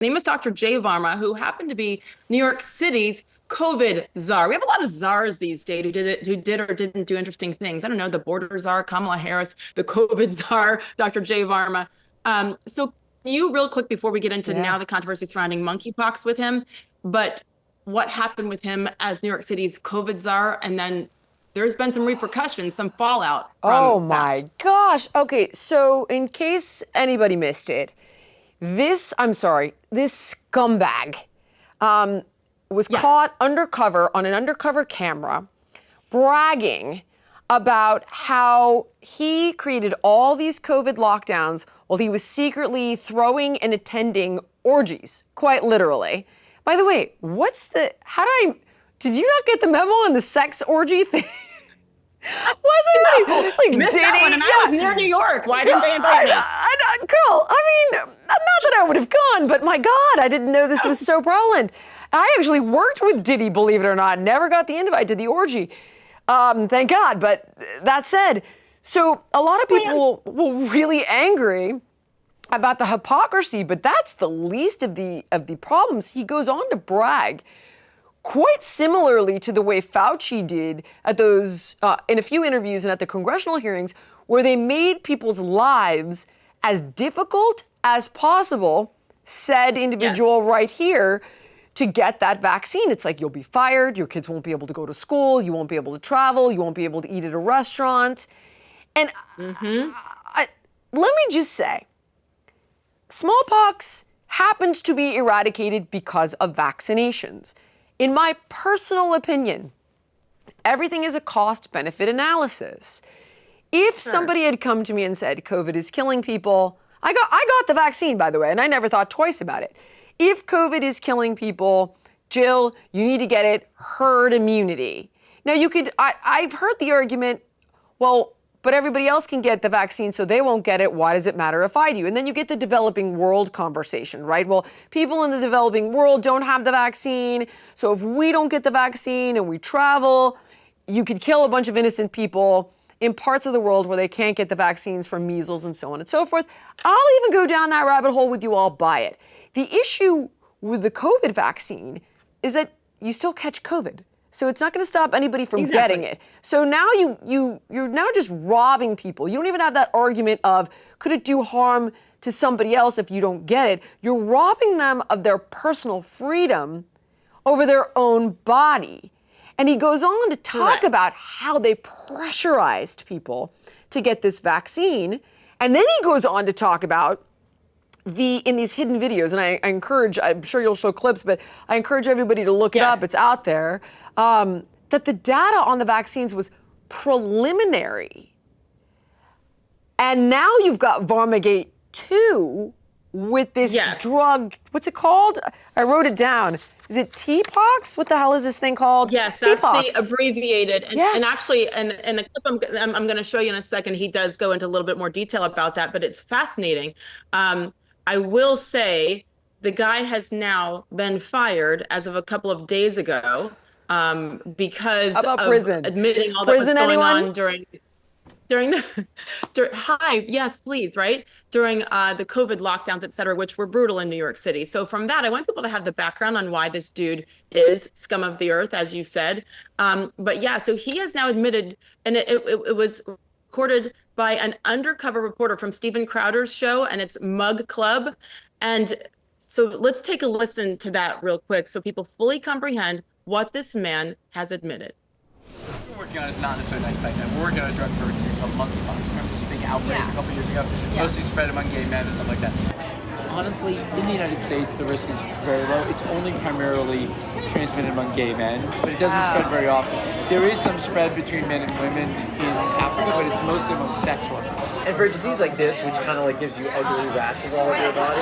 name is Dr. Jay Varma, who happened to be New York City's COVID czar. We have a lot of czars these days who did or didn't do interesting things. I don't know, the border czar, Kamala Harris, the COVID czar, Dr. Jay Varma. So you real quick before we get into now the controversy surrounding monkeypox with him, but what happened with him as New York City's COVID czar, and then there's been some repercussions, some fallout from Oh my gosh. Okay, so in case anybody missed it, this scumbag was caught undercover on an undercover camera bragging about how he created all these COVID lockdowns while he was secretly throwing and attending orgies, quite literally. By the way, did you not get the memo on the sex orgy thing? Wasn't like missed that one, and I was near New York. Why didn't they invite me? Girl, I mean, not that I would have gone, but my God, I didn't know this was so prevalent. I actually worked with Diddy, believe it or not, never got the invite to the orgy. Thank God, but that said, so a lot of people were really angry about the hypocrisy, but that's the least of the problems. He goes on to brag quite similarly to the way Fauci did at those, in a few interviews and at the congressional hearings, where they made people's lives as difficult as possible, said individual right here, to get that vaccine. It's like, you'll be fired, your kids won't be able to go to school, you won't be able to travel, you won't be able to eat at a restaurant. And let me just say, smallpox happens to be eradicated because of vaccinations. In my personal opinion, everything is a cost-benefit analysis. If somebody had come to me and said, COVID is killing people, I got the vaccine, by the way, and I never thought twice about it. If COVID is killing people, Jill, you need to get it, herd immunity. Now I've heard the argument, well, but everybody else can get the vaccine, so they won't get it. Why does it matter if I do? And then you get the developing world conversation, right? Well, people in the developing world don't have the vaccine, so if we don't get the vaccine and we travel, you could kill a bunch of innocent people in parts of the world where they can't get the vaccines for measles and so on and so forth. I'll even go down that rabbit hole with you, I'll buy it. The issue with the COVID vaccine is that you still catch COVID. So it's not going to stop anybody from getting it. So now you're now just robbing people. You don't even have that argument of, could it do harm to somebody else if you don't get it? You're robbing them of their personal freedom over their own body. And he goes on to talk about how they pressurized people to get this vaccine. And then he goes on to talk about in these hidden videos, and I encourage, I'm sure you'll show clips, but I encourage everybody to look it up, it's out there, that the data on the vaccines was preliminary. And now you've got Varmagate 2 with this drug, what's it called? I wrote it down. Is it T-pox? What the hell is this thing called? Yes, that's the abbreviated. And actually, and the clip I'm going to show you in a second, he does go into a little bit more detail about that, but it's fascinating. I will say the guy has now been fired as of a couple of days ago because of admitting all that was going on during the COVID lockdowns, et cetera, which were brutal in New York City. So from that, I want people to have the background on why this dude is scum of the earth, as you said. But yeah, so he has now admitted, and it was recorded by an undercover reporter from Steven Crowder's show, and it's Mug Club. And so let's take a listen to that real quick so people fully comprehend what this man has admitted. What we're working on is not necessarily nice back then. We're working on a drug for a disease called monkeypox. Remember this big outbreak a couple years ago? Mostly spread among gay men and stuff like that. Honestly, in the United States, the risk is very low. It's only primarily transmitted among gay men, but it doesn't spread very often. There is some spread between men and women in Africa, but it's mostly among sex workers. And for a disease like this, which kind of like gives you ugly rashes all over your body,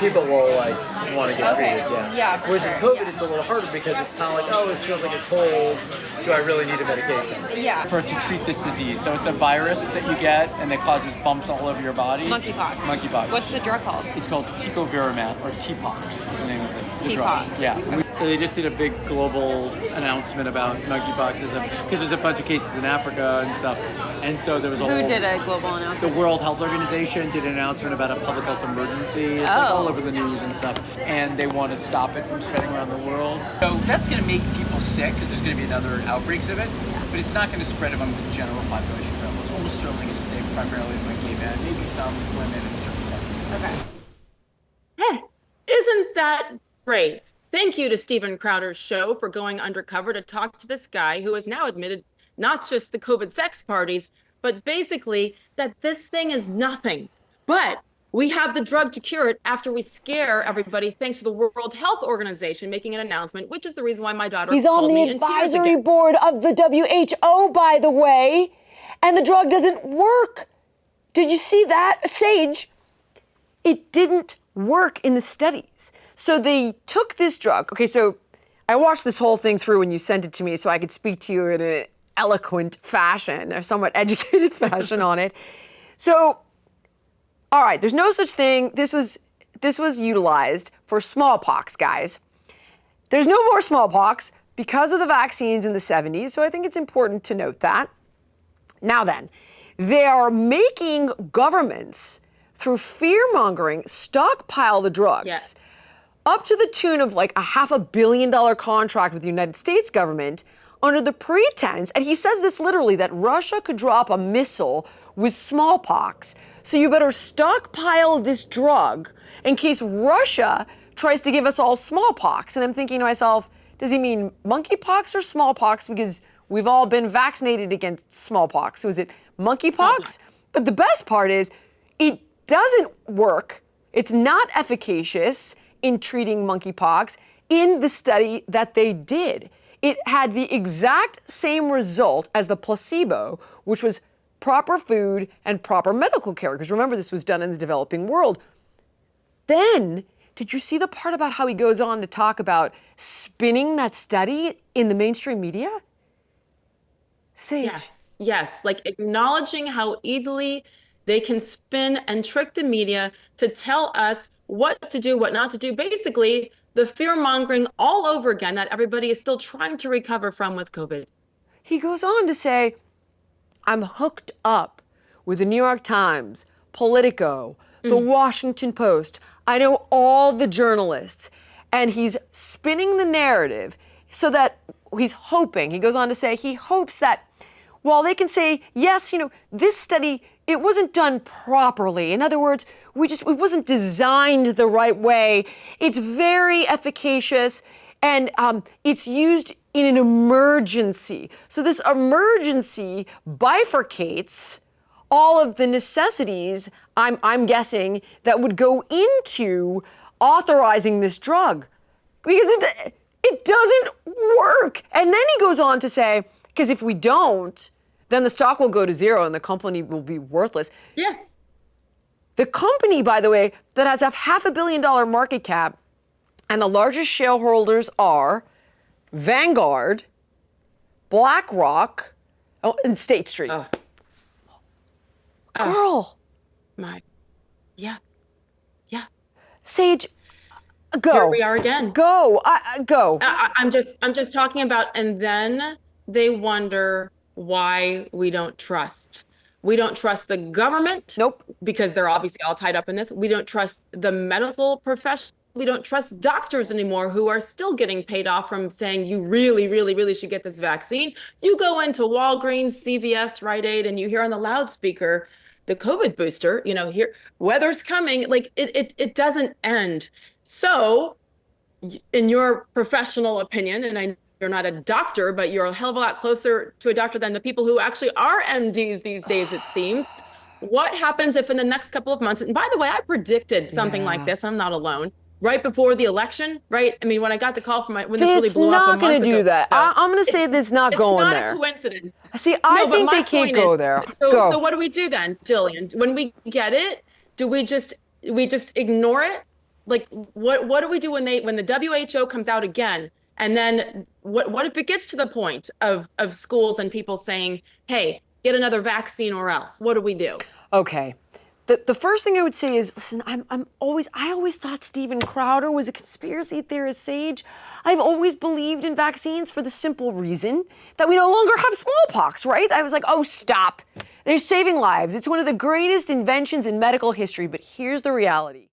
people will like want to get treated. Whereas with COVID, it's a little harder because it's kind of like, oh, it feels like a cold. Do I really need a medication? For to treat this disease. So it's a virus that you get and that causes bumps all over your body. Monkeypox. What's the drug called? It's called tecovirimat, or T-pox is the name of it. T-pox. Yeah. So they just did a big global announcement about monkeypox because there's a bunch of cases in Africa and stuff. And so there was Who did a global announcement? The World Health Organization did an announcement about a public health emergency. It's like all over the news and stuff. And they want to stop it from spreading around the world. So that's going to make people sick because there's going to be another outbreaks of it. But it's not going to spread among the general population. It's almost certainly going to stay primarily among gay men, maybe some women in certain settings. Okay. Isn't that great? Thank you to Steven Crowder's show for going undercover to talk to this guy who has now admitted not just the COVID sex parties, but basically that this thing is nothing. But we have the drug to cure it after we scare everybody, thanks to the World Health Organization making an announcement, which is the reason why my daughter He's on called the me in tears advisory again. board of the WHO, by the way, and the drug doesn't work. Did you see that, Sage? It didn't work in the studies. So they took this drug. Okay, so I watched this whole thing through when you sent it to me so I could speak to you in an eloquent fashion or somewhat educated fashion on it. So, all right, there's no such thing. This was utilized for smallpox, guys. There's no more smallpox because of the vaccines in the 70s, so I think it's important to note that. Now then, they are making governments, through fear-mongering, stockpile the drugs. Yes. Up to the tune of like a $500 million contract with the United States government under the pretense, and he says this literally, that Russia could drop a missile with smallpox. So you better stockpile this drug in case Russia tries to give us all smallpox. And I'm thinking to myself, does he mean monkeypox or smallpox? Because we've all been vaccinated against smallpox. So is it monkeypox? But the best part is it doesn't work. It's not efficacious in treating monkeypox in the study that they did. It had the exact same result as the placebo, which was proper food and proper medical care. Because remember, this was done in the developing world. Then, did you see the part about how he goes on to talk about spinning that study in the mainstream media? Sage. Yes, like acknowledging how easily they can spin and trick the media to tell us what to do, what not to do. Basically, the fear mongering all over again that everybody is still trying to recover from with COVID. He goes on to say, I'm hooked up with the New York Times, Politico, the Washington Post. I know all the journalists. And he's spinning the narrative so that he's hoping, he goes on to say, he hopes that while they can say, yes, this study, it wasn't done properly. In other words, it wasn't designed the right way. It's very efficacious and it's used in an emergency. So this emergency bifurcates all of the necessities, I'm guessing, that would go into authorizing this drug. Because it doesn't work. And then he goes on to say, because if we don't, then the stock will go to zero and the company will be worthless. Yes. The company, by the way, that has a $500 million market cap and the largest shareholders are Vanguard, BlackRock, and State Street. Girl. Yeah. Sage, go. Here we are again. Go. Go. I'm just talking about, and then they wonder why we don't trust. We don't trust the government. Nope. Because they're obviously all tied up in this. We don't trust the medical profession. We don't trust doctors anymore who are still getting paid off from saying you really, really, really should get this vaccine. You go into Walgreens, CVS, Rite Aid, and you hear on the loudspeaker the COVID booster, here, weather's coming. Like it doesn't end. So in your professional opinion, and I know you're not a doctor, but you're a hell of a lot closer to a doctor than the people who actually are MDs these days, it seems. What happens if in the next couple of months, and by the way, I predicted something like this, I'm not alone, right before the election, right? I mean, when I got the call from when this really blew up a month ago. It's not going to do that. I'm going to say that's not going there. It's not a coincidence. See, I think they can't go there. So what do we do then, Jillian? When we get it, do we just ignore it? Like, what do we do when the WHO comes out again? And then what if it gets to the point of schools and people saying, hey, get another vaccine or else? What do we do? Okay. The first thing I would say is, listen, I always thought Steven Crowder was a conspiracy theorist sage. I've always believed in vaccines for the simple reason that we no longer have smallpox, right? I was like, oh, stop. They're saving lives. It's one of the greatest inventions in medical history, but here's the reality.